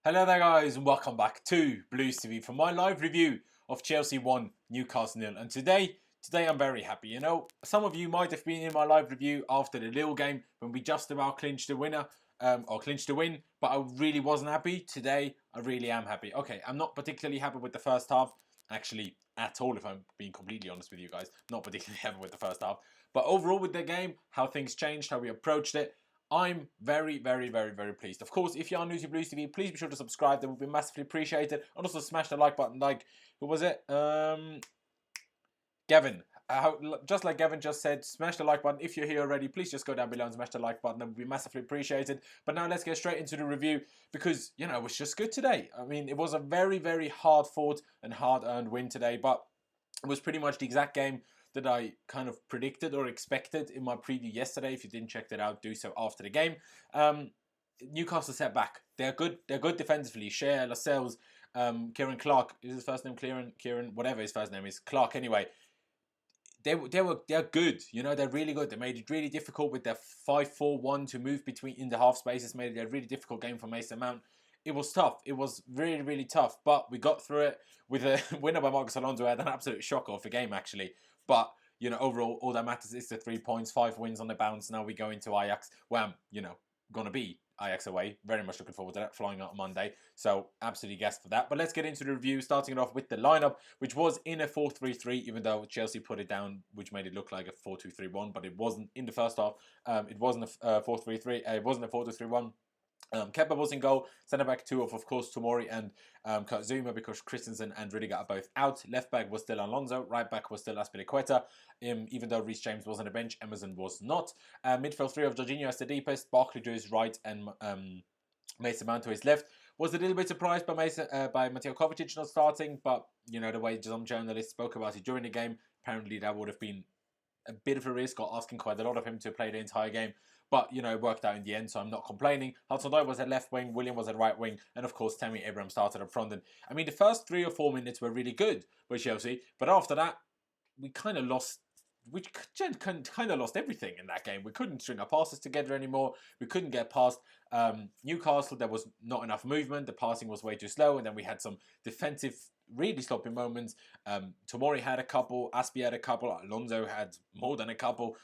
Hello there guys and welcome back to Blues TV for my live review of Chelsea 1, Newcastle 0. And today I'm very happy. You know, some of you might have been in my live review after the Lille game when we just about clinched the winner, or clinched the win, but I really wasn't happy. Today, I really am happy. Okay, I'm not particularly happy with the first half, actually, at all, if I'm being completely honest with you guys. Not particularly happy with the first half. But overall with the game, how things changed, how we approached it, I'm very pleased. Of course, if you are new to Blues TV, please be sure to subscribe. That would be massively appreciated. And also smash the like button like, who was it? Gavin. Just like Gavin just said, smash the like button. If you're here already, please just go down below and smash the like button. That would be massively appreciated. But now let's get straight into the review because, you know, it was just good today. I mean, it was a very hard fought and hard earned win today, but it was pretty much the exact game that I kind of predicted or expected in my preview yesterday. If you didn't check that out, do so after the game. Newcastle set back. They're good. They're good defensively. Shea, Lascelles, Kieran Clark. Is his first name Kieran, whatever his first name is. Clark anyway. They're good. You know, they're really good. They made it really difficult with their 5-4-1 to move between in the half spaces. Made it a really difficult game for Mason Mount. It was tough. It was really tough. But we got through it with a winner by Alonso. Had an absolute shocker of a game, actually. But, you know, overall, all that matters is the 3 points, 5 wins on the bounce. Now we go into Ajax, where I'm, you know, going to be Ajax away. Very much looking forward to that, flying out on Monday. So, absolutely gassed for that. But let's get into the review, starting it off with the lineup, which was in a 4-3-3, even though Chelsea put it down, which made it look like a 4-2-3-1. But it wasn't in the first half. It wasn't a 4-3-3. It wasn't a 4-2-3-1. Kepa was in goal. Centre back 2 of course, Tomori and Kurt Zouma, because Christensen and Rudiger are both out. Left back was still Alonso. Right back was still Azpilicueta. Even though Reece James was on the bench, Emerson was not. Midfield 3 of Jorginho as the deepest. Barkley to his right and Mason Mount to his left. Was a little bit surprised by Mateo Kovacic not starting, but you know the way some journalists spoke about it during the game, apparently that would have been a bit of a risk, or asking quite a lot of him to play the entire game. But, you know, it worked out in the end, so I'm not complaining. Hudson-Odoi was at left wing, William was at right wing, and of course Tammy Abraham started up front. And I mean, the first 3 or 4 minutes were really good with Chelsea, but after that, we kind of lost. We kind of lost everything in that game. We couldn't string our passes together anymore. We couldn't get past Newcastle. There was not enough movement. The passing was way too slow, and then we had some defensive, really sloppy moments. Tomori had a couple, Aspi had a couple, Alonso had more than a couple.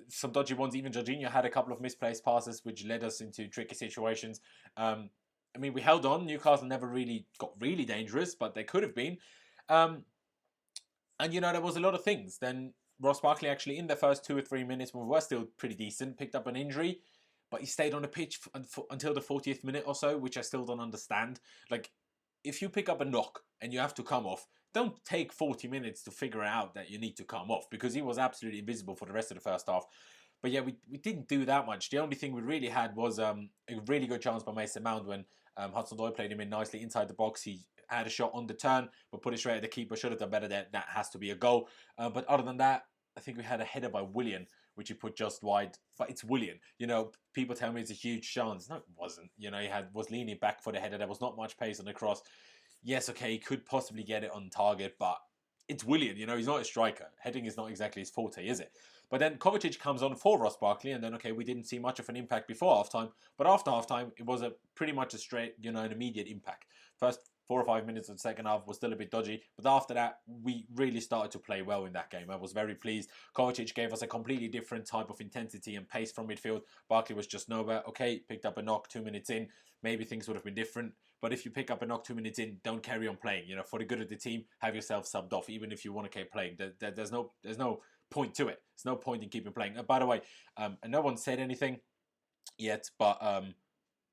Some dodgy ones. Even Jorginho had a couple of misplaced passes, which led us into tricky situations. I mean, we held on. Newcastle never really got really dangerous, but they could have been. And, you know, there was a lot of things. Then Ross Barkley actually, in the first 2 or 3 minutes, when we were still pretty decent, picked up an injury, but he stayed on the pitch until the 40th minute or so, which I still don't understand. Like, if you pick up a knock and you have to come off, don't take 40 minutes to figure out that you need to come off, because he was absolutely invisible for the rest of the first half. But yeah, we didn't do that much. The only thing we really had was a really good chance by Mason Mount when Hudson-Odoi played him in nicely inside the box. He had a shot on the turn, but put it straight at the keeper. Should have done better there. That has to be a goal. But other than that, I think we had a header by Willian, which he put just wide. But it's Willian. You know, people tell me it's a huge chance. No, it wasn't. You know, was leaning back for the header. There was not much pace on the cross. Yes, okay, he could possibly get it on target, but it's Willian. You know, he's not a striker. Heading is not exactly his forte, is it? But then Kovacic comes on for Ross Barkley, and then, okay, we didn't see much of an impact before halftime, but after halftime, it was pretty much a straight, you know, an immediate impact. First 4 or 5 minutes of the second half was still a bit dodgy, but after that, we really started to play well in that game. I was very pleased. Kovacic gave us a completely different type of intensity and pace from midfield. Barkley was just nowhere. Okay, picked up a knock 2 minutes in. Maybe things would have been different. But if you pick up a knock 2 minutes in, don't carry on playing. You know, for the good of the team, have yourself subbed off, even if you want to keep playing. There's no point to it. There's no point in keeping playing. By the way, and no one said anything yet, but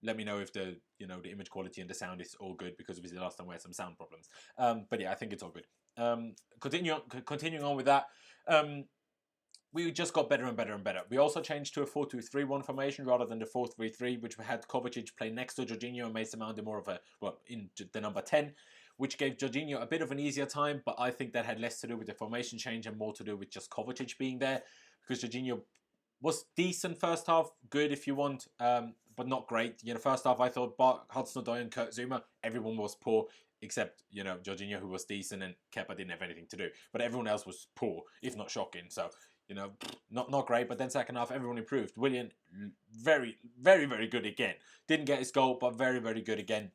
let me know if the image quality and the sound is all good, because obviously the last time we had some sound problems. But yeah, I think it's all good. Continuing on with that. We just got better and better and better. We also changed to a 4-2-3-1 formation rather than the 4-3-3, which we had Kovacic play next to Jorginho and Mason Mount more of in the number 10, which gave Jorginho a bit of an easier time, but I think that had less to do with the formation change and more to do with just Kovacic being there, because Jorginho was decent first half, good if you want, but not great. You know, first half I thought Hudson-Odoi and Kurt Zouma, everyone was poor, except, you know, Jorginho, who was decent, and Kepa didn't have anything to do. But everyone else was poor, if not shocking. So, you know, not great. But then second half, everyone improved. Willian, very good again. Didn't get his goal, but very good again.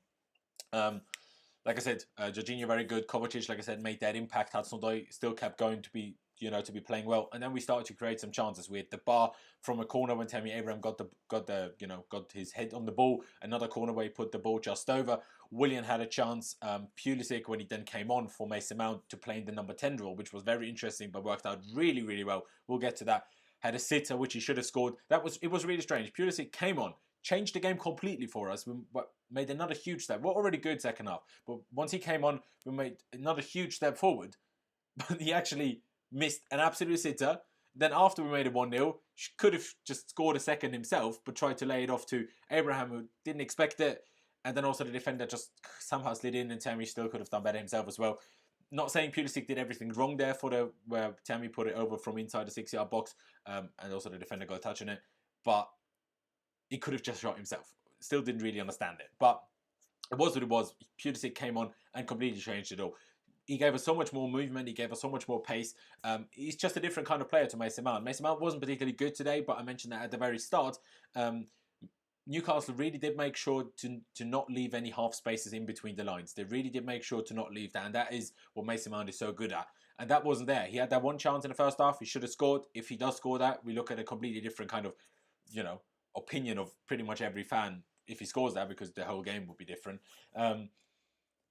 Like I said, Jorginho very good. Kovacic, like I said, made that impact. Hudson-Odoi still kept going to be, to be playing well. And then we started to create some chances. We had the bar from a corner when Tammy Abraham got his head on the ball. Another corner where he put the ball just over. Willian had a chance. Pulisic, when he then came on for Mason Mount to play in the number 10 role, which was very interesting, but worked out really, really well. We'll get to that. Had a sitter, which he should have scored. It was really strange. Pulisic came on, changed the game completely for us. We made another huge step. We're already good second half, but once he came on, we made another huge step forward. But he actually missed an absolute sitter. Then after we made it 1-0, could have just scored a second himself, but tried to lay it off to Abraham, who didn't expect it. And then also the defender just somehow slid in, and Tammy still could have done better himself as well. Not saying Pulisic did everything wrong there where Tammy put it over from inside the 6-yard box, and also the defender got a touch on it. But he could have just shot himself. Still didn't really understand it. But it was what it was. Pulisic came on and completely changed it all. He gave us so much more movement. He gave us so much more pace. He's just a different kind of player to Mason Mount. Mason Mount wasn't particularly good today, but I mentioned that at the very start. Newcastle really did make sure to not leave any half spaces in between the lines. They really did make sure to not leave that, and that is what Mason Mount is so good at. And that wasn't there. He had that one chance in the first half. He should have scored. If he does score that, we look at a completely different kind of, opinion of pretty much every fan if he scores that, because the whole game would be different.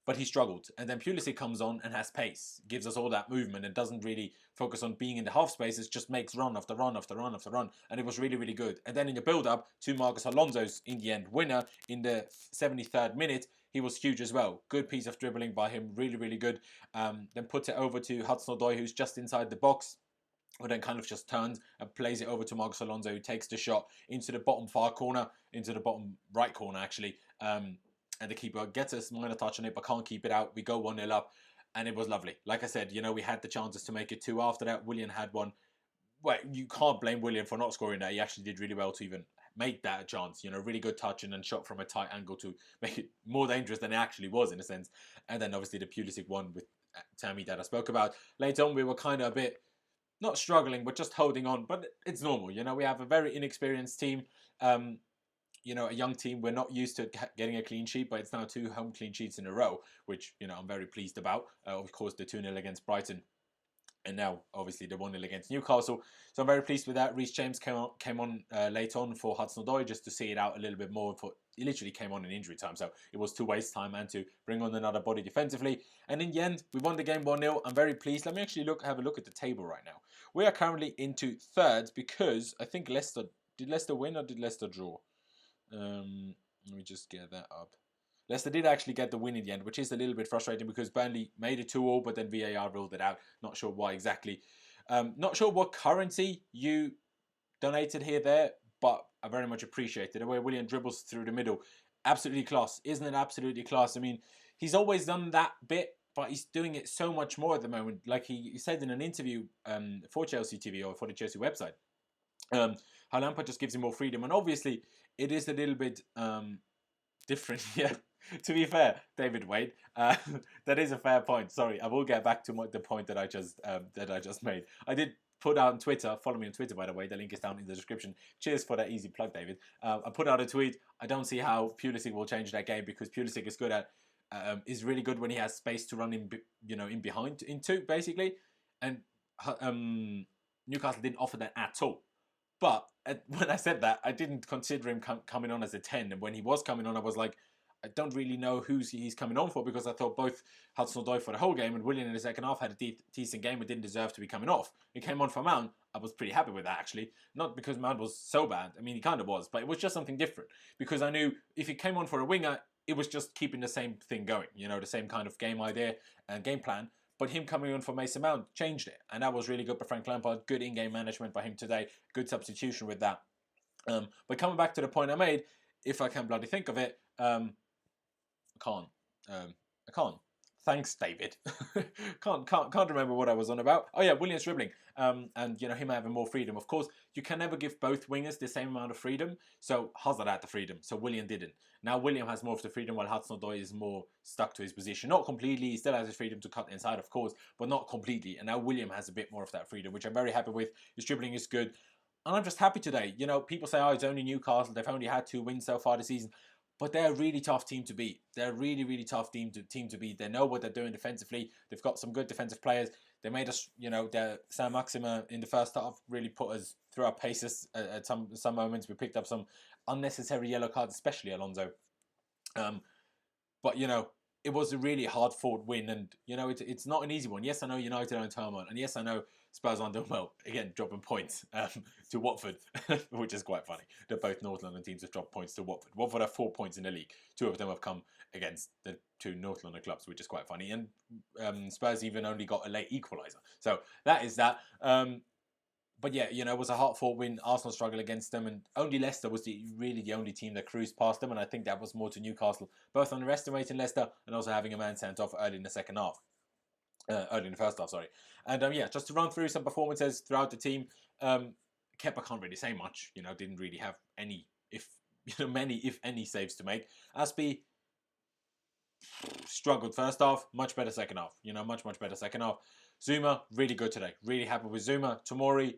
But he struggled. And then Pulisic comes on and has pace, gives us all that movement, and doesn't really focus on being in the half spaces, just makes run after run after run after run. And it was really, really good. And then in the build-up to Marcos Alonso's, in the end, winner in the 73rd minute, he was huge as well. Good piece of dribbling by him, really, really good. Then puts it over to Hudson-Odoi, who's just inside the box, who then kind of just turns and plays it over to Marcos Alonso, who takes the shot into the bottom far corner, into the bottom right corner, actually. And the keeper gets a minor touch on it, but can't keep it out. We go 1-0 up, and it was lovely. Like I said, we had the chances to make it 2 after that. Willian had one. Well, you can't blame Willian for not scoring that. He actually did really well to even make that a chance. Really good touch, and then shot from a tight angle to make it more dangerous than it actually was, in a sense. And then obviously the Pulisic one with Tammy that I spoke about. Later on, we were kind of a bit, not struggling, but just holding on. But it's normal. We have a very inexperienced team. A young team. We're not used to getting a clean sheet, but it's now 2 home clean sheets in a row, which, I'm very pleased about. Of course, the 2-0 against Brighton, and now, obviously, the 1-0 against Newcastle. So I'm very pleased with that. Reece James came on late on for Hudson-Odoi, just to see it out a little bit more. He literally came on in injury time, so it was to waste time and to bring on another body defensively. And in the end, we won the game 1-0. I'm very pleased. Let me actually have a look at the table right now. We are currently into third, because I think did Leicester win or did Leicester draw? Let me just get that up. Leicester did actually get the win in the end, which is a little bit frustrating because Burnley made it 2-2, but then VAR ruled it out. Not sure why exactly. Not sure what currency you donated there, but I very much appreciate it. The way Willian dribbles through the middle, absolutely class. Isn't it absolutely class? I mean, he's always done that bit, but he's doing it so much more at the moment. Like he said in an interview for Chelsea TV or for the Chelsea website, how Lampard just gives him more freedom. And obviously, it is a little bit different. Yeah, to be fair, David Wade, that is a fair point. Sorry, I will get back to the point that I just made. I did put out on Twitter. Follow me on Twitter, by the way. The link is down in the description. Cheers for that easy plug, David. I put out a tweet. I don't see how Pulisic will change that game, because Pulisic is good at is really good when he has space to run in behind into, basically. And Newcastle didn't offer that at all. But when I said that, I didn't consider him coming on as a 10. And when he was coming on, I was like, I don't really know who he's coming on for, because I thought both Hudson-Odoi for the whole game and Willian in the second half had a decent game and didn't deserve to be coming off. He came on for Mount. I was pretty happy with that, actually. Not because Mount was so bad. I mean, he kind of was, but it was just something different. Because I knew if he came on for a winger, it was just keeping the same thing going. The same kind of game idea and game plan. But him coming on for Mason Mount changed it. And that was really good by Frank Lampard. Good in-game management by him today. Good substitution with that. But coming back to the point I made, if I can bloody think of it, I can't. Thanks, David. can't remember what I was on about. Oh yeah, Willian's dribbling. And him having more freedom. Of course, you can never give both wingers the same amount of freedom. So Hazard had the freedom, so Willian didn't. Now Willian has more of the freedom, while Hudson-Odoi is more stuck to his position. Not completely. He still has his freedom to cut inside, of course, but not completely. And now William has a bit more of that freedom, which I'm very happy with. His dribbling is good. And I'm just happy today. People say, oh, it's only Newcastle. They've only had 2 wins so far this season. But they're a really tough team to beat. They're a really, really tough team to beat. They know what they're doing defensively. They've got some good defensive players. They made us, their Sam Maxima in the first half really put us through our paces at some moments. We picked up some unnecessary yellow cards, especially Alonso. But, it was a really hard-fought win, and, it's not an easy one. Yes, I know United are in turmoil, and yes, I know Spurs aren't doing well. Again, dropping points to Watford, which is quite funny. That both North London teams have dropped points to Watford. Watford have 4 points in the league. 2 of them have come against the 2 North London clubs, which is quite funny. And Spurs even only got a late equaliser. So that is that. But yeah, it was a hard-fought win. Arsenal struggled against them, and only Leicester was really the only team that cruised past them, and I think that was more to Newcastle, both underestimating Leicester and also having a man sent off early in the second half. Early in the first half, sorry. And yeah, just to run through some performances throughout the team, Kepa can't really say much, didn't really have any, many, if any, saves to make. Aspie struggled first half, much better second half, much better second half. Zuma, really good today, really happy with Zuma. Tomori,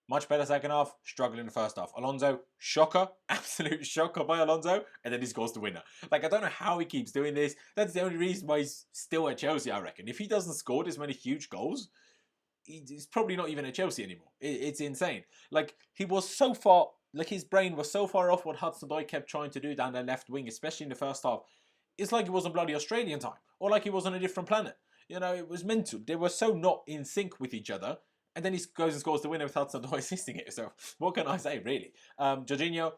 much better second half, struggling in the first half. Alonso, shocker, absolute shocker by Alonso, and then he scores the winner. Like, I don't know how he keeps doing this. That's the only reason why he's still at Chelsea, I reckon. If he doesn't score this many huge goals, he's probably not even at Chelsea anymore. It's insane. Like, he was so far, like his brain was so far off what Hudson-Odoi kept trying to do down their left wing, especially in the first half. It's like it was on bloody Australian time, or like he was on a different planet. It was mental. They were so not in sync with each other. And then he goes and scores the winner with Hudson-Odoi assisting it. So what can I say, really? Jorginho,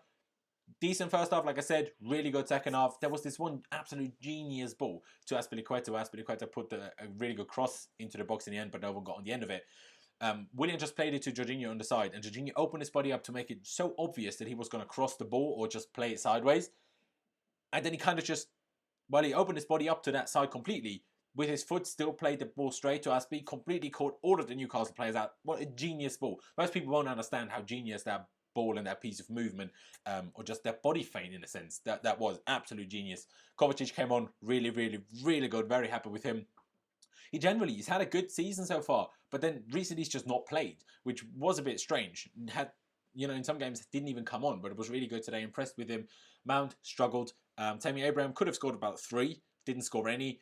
decent first half, like I said. Really good second half. There was this one absolute genius ball to Azpilicueta. Azpilicueta put a really good cross into the box in the end, but no one got on the end of it. Willian just played it to Jorginho on the side, and Jorginho opened his body up to make it so obvious that he was going to cross the ball or just play it sideways. And then he kind of just, he opened his body up to that side completely. With his foot, still played the ball straight to Aspie, completely caught all of the Newcastle players out. What a genius ball. Most people won't understand how genius that ball and that piece of movement, or just that body feint in a sense, that was absolute genius. Kovacic came on really, really, really good. Very happy with him. He's had a good season so far, but then recently he's just not played, which was a bit strange. In some games didn't even come on, but it was really good today. Impressed with him. Mount struggled. Tammy Abraham could have scored about 3, didn't score any.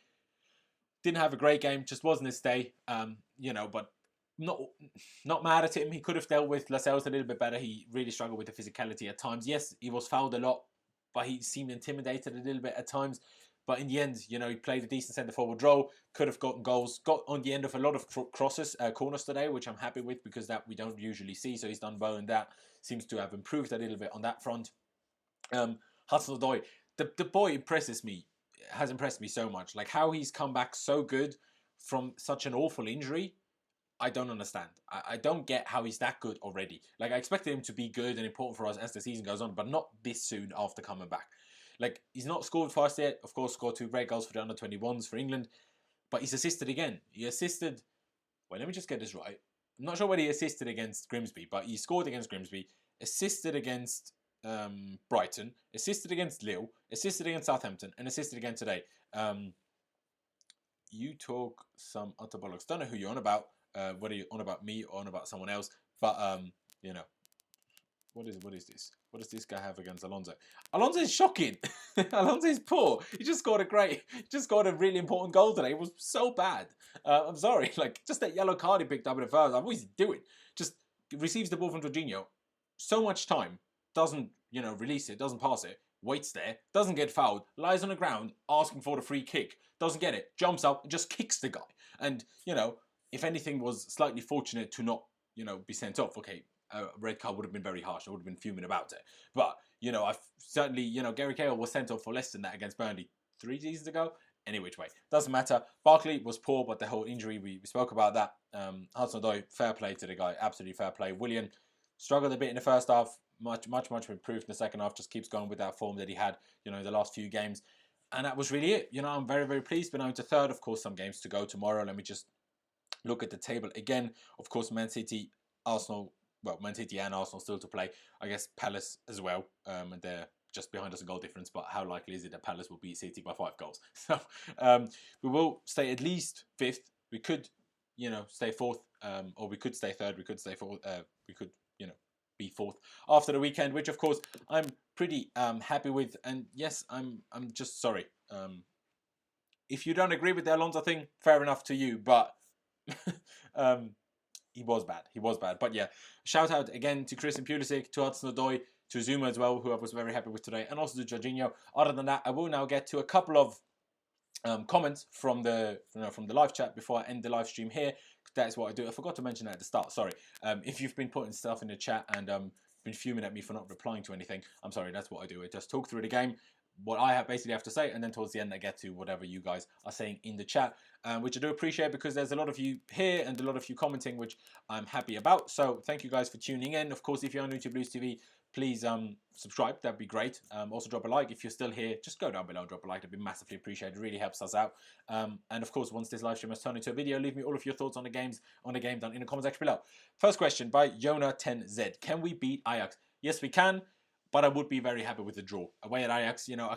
Didn't have a great game, just wasn't his day, but not mad at him. He could have dealt with Lascelles a little bit better. He really struggled with the physicality at times. Yes, he was fouled a lot, but he seemed intimidated a little bit at times. But in the end, he played a decent centre-forward role, could have gotten goals, got on the end of a lot of crosses, corners today, which I'm happy with because that we don't usually see. So he's done well in that. Seems to have improved a little bit on that front. Hudson-Odoi, the boy has impressed me so much. Like, how he's come back so good from such an awful injury, I don't understand. I don't get how he's that good already. Like, I expected him to be good and important for us as the season goes on, but not this soon after coming back. Like, he's not scored for us yet. Of course, scored 2 great goals for the under-21s for England, but he's assisted again. He assisted, well, let me just get this right. I'm not sure whether he assisted against Grimsby, but he scored against Grimsby, assisted against Brighton, assisted against Lille, assisted against Southampton, and assisted again today. You talk some utter bollocks. Don't know who you're on about, whether you're on about me or on about someone else, but what is this? What does this guy have against Alonso? Alonso is shocking. Alonso is poor. He just scored a really important goal today. It was so bad. I'm sorry, just that yellow card he picked up in the first. What is he doing? Just receives the ball from Jorginho. So much time. Doesn't, release it, doesn't pass it, waits there, doesn't get fouled, lies on the ground, asking for the free kick, doesn't get it, jumps up, and just kicks the guy. And, if anything, was slightly fortunate to not, be sent off. Okay, a red card would have been very harsh. I would have been fuming about it. But, I've certainly, Gary Cahill was sent off for less than that against Burnley 3 seasons ago. Any which way, doesn't matter. Barkley was poor, but the whole injury, we spoke about that. Hudson-Odoi, fair play to the guy, absolutely fair play. Willian struggled a bit in the first half. Much improved in the second half. Just keeps going with that form that he had, the last few games. And that was really it. I'm very, very pleased. But now into third, of course, some games to go tomorrow. Let me just look at the table again. Of course, Man City, Arsenal. Well, Man City and Arsenal still to play. I guess Palace as well. And they're just behind us a goal difference. But how likely is it that Palace will beat City by 5 goals? So we will stay at least 5th. We could, stay 4th. Or we could stay 3rd. We could stay 4th. We could, be fourth after the weekend, which of course I'm pretty happy with. And yes, I'm just sorry. If you don't agree with the Alonso thing, fair enough to you, but he was bad. He was bad. But yeah, shout out again to Chris and Pulisic, to Hudson-Odoi, to Zuma as well, who I was very happy with today, and also to Jorginho. Other than that, I will now get to a couple of comments from the live chat before I end the live stream here. That's what I do. I forgot to mention that at the start. Sorry. If you've been putting stuff in the chat and been fuming at me for not replying to anything, I'm sorry. That's what I do. I just talk through the game, what I basically have to say, and then towards the end I get to whatever you guys are saying in the chat, which I do appreciate because there's a lot of you here and a lot of you commenting, which I'm happy about. So thank you guys for tuning in. Of course, if you're new to Blues TV, please subscribe. That'd be great. Also drop a like. If you're still here, just go down below and drop a like. That'd be massively appreciated. It really helps us out. And of course, once this live stream has turned into a video, leave me all of your thoughts on the game down in the comment section below. First question by Yona10Z. Can we beat Ajax? Yes, we can. But I would be very happy with the draw. Away at Ajax, you know,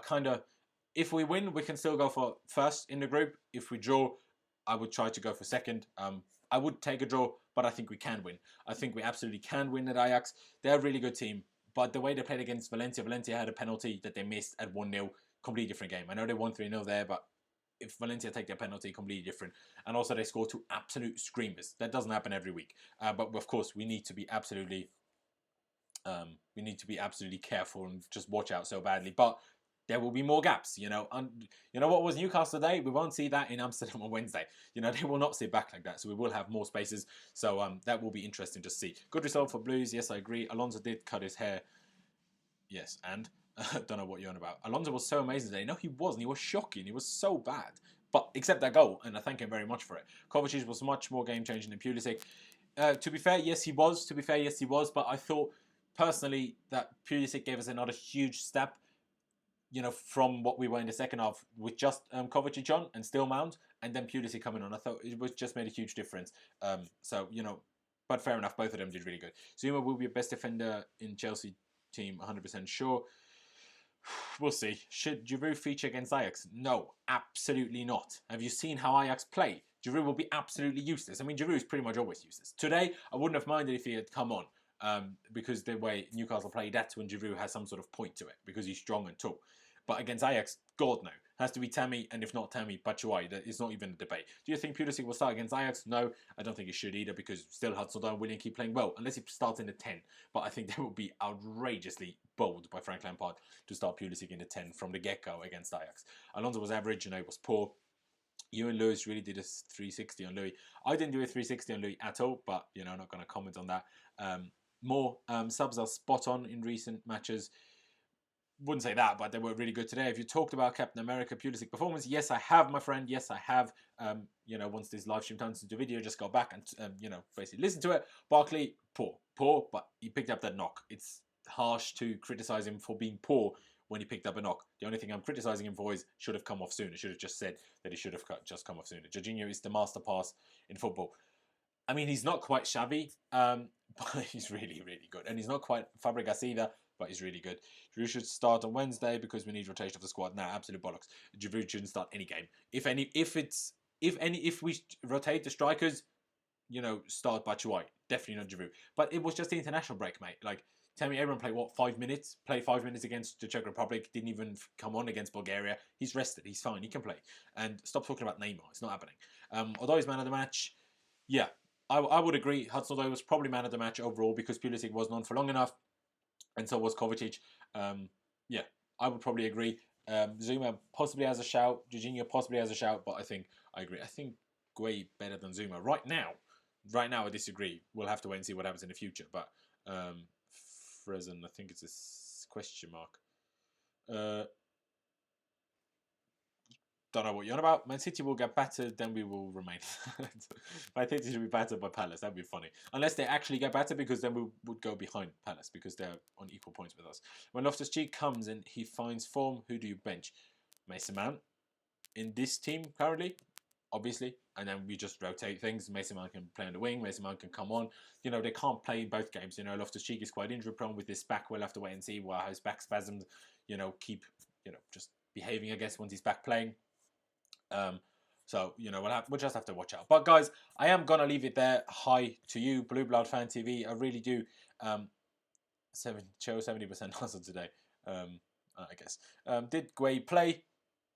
if we win, we can still go for first in the group. If we draw, I would try to go for second. I would take a draw, but I think we can win. I think we absolutely can win at Ajax. They're a really good team. But the way they played against Valencia had a penalty that they missed at 1-0. Completely different game. I know they won 3-0 there, but if Valencia take their penalty, completely different. And also they scored 2 absolute screamers. That doesn't happen every week. But of course, we need to be absolutely careful and just watch out so badly. But there will be more gaps, you know. And you know what was Newcastle today? We won't see that in Amsterdam on Wednesday. You know, they will not sit back like that. So we will have more spaces. So that will be interesting to see. Good result for Blues. Yes, I agree. Alonso did cut his hair. Yes, and don't know what you're on about. Alonso was so amazing today. No, he wasn't. He was shocking. He was so bad. But except that goal, and I thank him very much for it. Kovacic was much more game-changing than Pulisic. To be fair, yes, he was. But I thought personally that Pulisic gave us another huge step, you know, from what we were in the second half with just Kovacic on and still Mount, and then Pulisic coming on. I thought it was just made a huge difference. So, you know, but fair enough, both of them did really good. Zuma will be a best defender in Chelsea team, 100% sure. We'll see. Should Giroud feature against Ajax? No, absolutely not. Have you seen how Ajax play? Giroud will be absolutely useless. I mean, Giroud is pretty much always useless. Today, I wouldn't have minded if he had come on. Because the way Newcastle play, that's when Giroud has some sort of point to it, because he's strong and tall. But against Ajax, God no. Has to be Tammy, and if not Tammy, Batshuayi. That is not even a debate. Do you think Pulisic will start against Ajax? No, I don't think he should either, because still Hudson-Odoi and Willian keep playing well, unless he starts in the 10. But I think that would be outrageously bold by Frank Lampard to start Pulisic in the 10 from the get-go against Ajax. Alonso was average, you know, he was poor. You and Lewis really did a 360 on Louis. I didn't do a 360 on Louis at all, but, you know, I'm not going to comment on that. More subs are spot on in recent matches. Wouldn't say that, but they were really good today. Have you talked about Captain America Pulisic performance? Yes, I have, my friend. Yes, I have. You know, once this live stream turns into video, just go back and, you know, basically listen to it. Barkley, poor, but he picked up that knock. It's harsh to criticize him for being poor when he picked up a knock. The only thing I'm criticizing him for is should have come off sooner. Should have just said that he should have just come off sooner. Jorginho is the master pass in football. I mean, he's not quite Xavi, but he's really, really good. And he's not quite Fabregas either, but he's really good. Giroud should start on Wednesday because we need rotation of the squad. Nah, absolute bollocks. Giroud shouldn't start any game. If we rotate the strikers, you know, start Batshuayi. Definitely not Giroud. But it was just the international break, mate. Like, Tammy Abraham played, what, 5 minutes? Played 5 minutes against the Czech Republic. Didn't even come on against Bulgaria. He's rested. He's fine. He can play. And stop talking about Neymar. It's not happening. Although he's man of the match, yeah, I would agree. Hudson-Odoi was probably man of the match overall because Pulisic wasn't on for long enough, and so was Kovacic. Yeah, I would probably agree. Zuma possibly has a shout. Jorginho possibly has a shout, but I agree. I think Gueye better than Zuma right now. Right now, I disagree. We'll have to wait and see what happens in the future. But Fresen, I think it's a question mark. Don't know what you're on about. Man City will get battered, then we will remain. Man City should be battered by Palace. That'd be funny. Unless they actually get battered, because then we would go behind Palace, because they're on equal points with us. When Loftus-Cheek comes and he finds form, who do you bench? Mason Mount in this team currently, obviously. And then we just rotate things. Mason Mount can play on the wing. Mason Mount can come on. You know, they can't play in both games. You know, Loftus-Cheek is quite injury prone with his back. We'll have to wait and see how his back spasms, you know, keep, you know, just behaving, I guess, once he's back playing. So, you know, we'll just have to watch out. But, guys, I am going to leave it there. Hi to you, Blue Blood Fan TV. I really do 70% answer today. I guess. Did Guay play?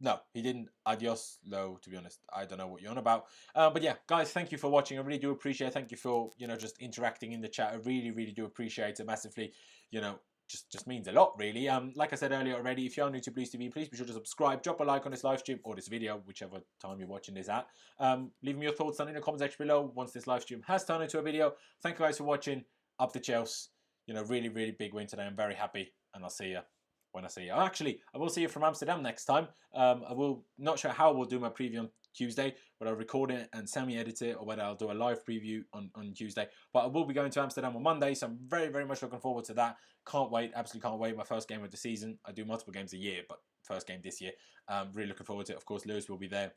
No, he didn't. Adios, no, to be honest. I don't know what you're on about. But yeah, guys, thank you for watching. I really do appreciate it. Thank you for, just interacting in the chat. I really, really do appreciate it massively. Just means a lot, really. Like I said earlier already, if you're new to Blues TV, please be sure to subscribe, drop a like on this live stream or this video, whichever time you're watching this at. Leave me your thoughts down in the comment section below once this live stream has turned into a video. Thank you guys for watching. Up the Chelsea. Really, really big win today. I'm very happy, and I'll see you when I see you. Actually, I will see you from Amsterdam next time. I will not sure how we'll do my preview on Tuesday, whether I'll record it and semi-edit it, or whether I'll do a live preview on Tuesday. But I will be going to Amsterdam on Monday, so I'm very, very much looking forward to that. Can't wait, absolutely can't wait. My first game of the season. I do multiple games a year, but first game this year. Really looking forward to it. Of course, Lewis will be there.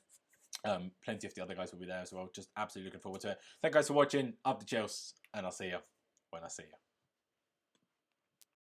Plenty of the other guys will be there as well. Just absolutely looking forward to it. Thank you guys for watching. Up the Chelsea, and I'll see you when I see you.